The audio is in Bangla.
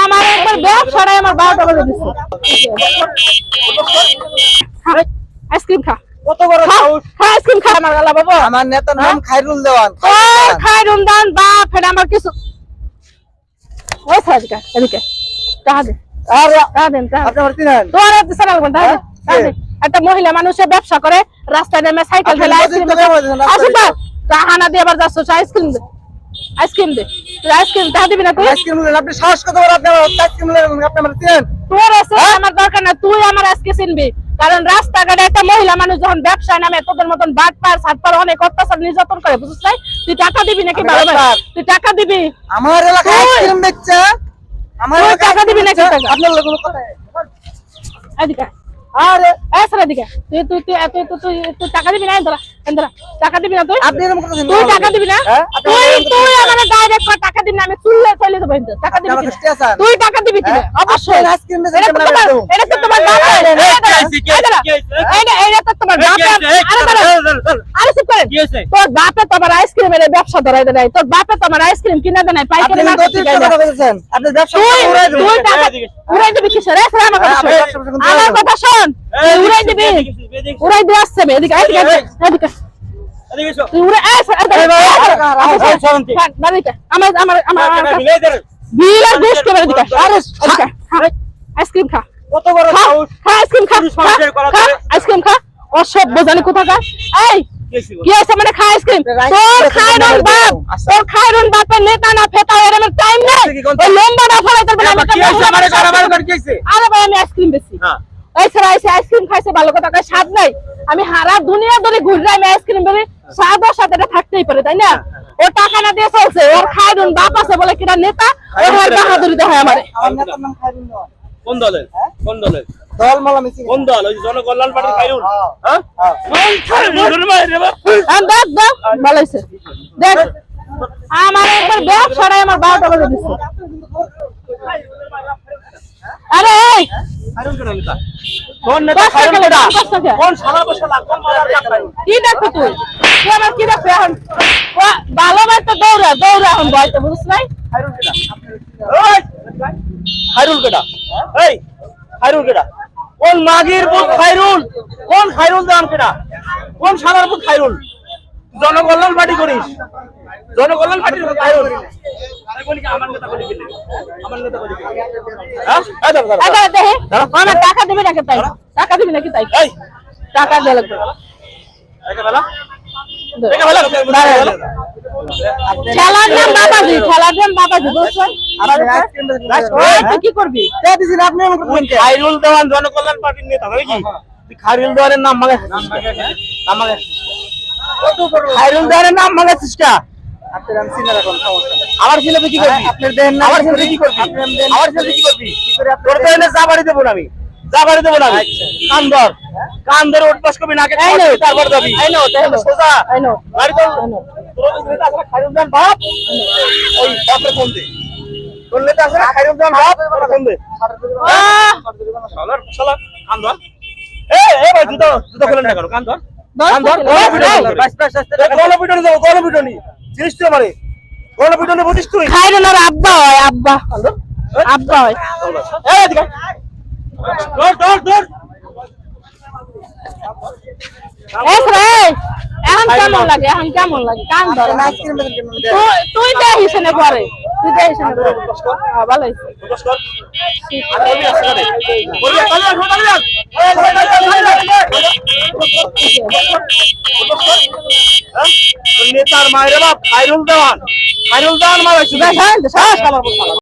আমার একবার ব্যাগ ছড়াই আমার 12টা বাজে দিছে। আইসক্রিম খা। কত বড় সাহস! আইসক্রিম খা আমার গালা বাবা। আমার নেতার নাম খায়রুল দেওয়ান। খায়রুল দেওয়ান বাপ ফের আমার কিছু ওই সাজকা এদিকে টাকা দে। আর টাকা দেন টাকা। আপনি আমার চিনেন? তোর এত সারা লাগবে টাকা দে। একটা মহিলা মানুষে ব্যবসা করে রাস্তায় নেমে সাইকেল ফেলে আইসক্রিম আসে না টাকা না দিয়ে আবার যাচ্ছ আইসক্রিম দে। আইসক্রিম দে। তুই আইসক্রিম টাকা দিবি না তুই? আইসক্রিম নেন? আপনি সাহস কত বড়! আপনি আমার আইসক্রিম নেন? আপনি আমার চিনেন? তোর আছে আমার দরকার না, তুই আমার আজকে চিনবি। কারণ রাস্তাঘাটে একটা মহিলা মানুষ যখন ব্যবসায় নামে তোদের মতন বাটপার সাতপার অনেক অত্যাচার নির্যাতন করে, বুঝছিস নাই? তুই টাকা দিবি নাকি? ভালো ভাই তুই টাকা দিবি? আমার এলাকায় আইসক্রিম বেচছে, আমার তুই এলাকায় টাকা দিবি নাকি? আপনার লোক কথা এদিকে আরে এসরা দিকে তুই তুই তুই তুই তুই তুই টাকা দিবি না? এন্দরা এন্দরা টাকা দিবি না তুই? আপনি এরকম কথা তুই টাকা দিবি না? তুই তুই আমার ডাইরেক্ট টাকা দিবি না? আমি চুললে চলে দেব। টাকা দিবি আমার না? কাছে আছে। তুই টাকা দিবি কি? অবশ্যই আইসক্রিম বেচছেন এটা কেন দেব? তো তোমার বাপ। এইটা তো তোমার বাপ। আরে চুপ করেন। তোর বাপে তোমার আইসক্রিমের ব্যবসা ধরাই দেয়। তোর বাপে তোমার আইসক্রিম কিনে দেয় নাই, পাইকারি আপনি মার্কেট কত থেকে টাকা বেচছেন? আপনি ব্যবসা তুই উড়াই দেবেন। তুই টাকা উড়াই দিবি কিসের? আমার কথা শোন। আমার কথা শোন। তুই উড়াই দিবি। উড়াই দিয়ে আসছে এদিকে এদিকে এদিকে তুই উড়ে আমার আমার আমার বিলের গোশত করে দিকে। আরে আইসক্রিম খা। কত বড় সাহস! আইসক্রিম খা। আইসক্রিম খা। অসভ্য জানি কোথাকার। এই কি আছে মানে খা আইসক্রিম। তোর খায়রুল বাপ, তোর খায়রুল বাপের নেতা না ফেতা এর টাইম নাই। ওই লম্বা না ফলাই তোর আরে ভাই আমি আইসক্রিম বেশি এই ছাড়া আইসক্রিম খাইছে ভালো কথা কয় স্বাদ নাই। আমি হারা দুনিয়া ধরে ঘুরে আমি আইসক্রিম বেরি স্বাদের সাথে এটা থাকতেই পারে, তাই না? ও টাকা না দিয়ে চলছে। ওর খায়রুল বাপ আছে বলে কিনা নেতা ওর বাহাদুরি দেখায় আমারে। আমার নেতার নাম খায়রুল দেওয়ান। কোন দলের? কোন দলের? দল মালা মিছি। কোন দল? ওই জনকল্যাণ পার্টির খায়রুল? হ্যাঁ? দেখ দেখ ভালো হয়েছে দেখ আমার একবার ব্যাগ ছড়াই আমার 12টা বাজে দিছে। আরে এই খায়রুল কেন নেতা? কোন নেতা খায়রুল কেডা? কোন সারা বছর লাগ কোন বাজার খায়রুল? কি দেখো তুই? তুই আমার কি দেখো এখন? ভালো ভাই তো দৌড়া দৌড়া এখন বয়তে বুঝছ নাই? খায়রুল কেডা? ওই খায়রুল কেডা? এই খায়রুল কেডা? কোন মাগির পুত খায়রুল? কোন খায়রুল দাম কেডা? কোন সারার পুত খায়রুল? জনকল্যাণ পার্টি করিস? জনকল্যাণ পার্টির খায়রুল? আমি বলি কি আমার নেতা বলি কি? আমার নেতা বলি কি? হ্যাঁ? এই দাঁড়া আরে দেখে আমার টাকা দিবি নাকি তাই? টাকা দিবি নাকি তাই? এই টাকা দে লাগবে। এটা বেলা এটা বেলা খেলার নাম বাবাজি, খেলার নাম বাবাজি বুঝছ? আপনি আইসক্রিম বেচছেন? তুই কি করবি? তে দিছেন আপনি আমাকে তুই খায়রুল দেওয়ান জনকল্যাণ পার্টির নেতা নাকি কি? তুই খায়রুল দেওয়ানের নাম মাগাছিস? নাম মাগাছিস? কত বড়! খায়রুল দেওয়ানের নাম মাগাছিস কা? আপনার নাম চিনে রাখুন, সমস্যা নাই। আমার ছেলে তুই কি করবি? আপনার দেন না। আমার ছেলে কি করবি? আপনার দেন। আমার ছেলে কি করবি? কি করে আপনি তোর তো এনে যা বাড়ি দেবো না আমি, যা বাড়ি দেবো না আমি। কান ধর, কান ধরে উঠ পাস করবি নাকে এই নে, তারপর যাবি। এই নো, এই নো, সোজা এই নো, বাড়ি তোর এই নো। তোর নেতা আছে না খায়রুল দেওয়ান বাপ, ওই বাপরে ফোন দে। তোর নেতা আছে না খায়রুল দেওয়ান বাপ, ওরে ফোন দে। শালার শালা কান ধর। এই ভাই জুতো জুতো খুলেন না কেন? কান ধর, কান ধর। গণপিটনি যাবো, গণপিটনি জিনিস তুই আমারে গণপিটনি বুঝিস তুই? খায়রুল আর আব্বা হয়, আব্বা আব্বা হয়। এই এদিকে ধর ধর ধর। এখন কেমন লাগে? এখন কেমন লাগে? কান ধর। আইসক্রিম বেচছেন কেন? তুই দেখিস না পরে, তুই দেখিস না পরে। ভালো হয়েছে। ফোকাস কর। আর বলবি আসতে দে। বলবি চলে আস, চলে আস। তোর নেতার মায়ের বাপ খায়রুল দেওয়ান, খায়রুল দেওয়ান মারাইছিস। দেখ, হ্যাঁ, দেখ, শালা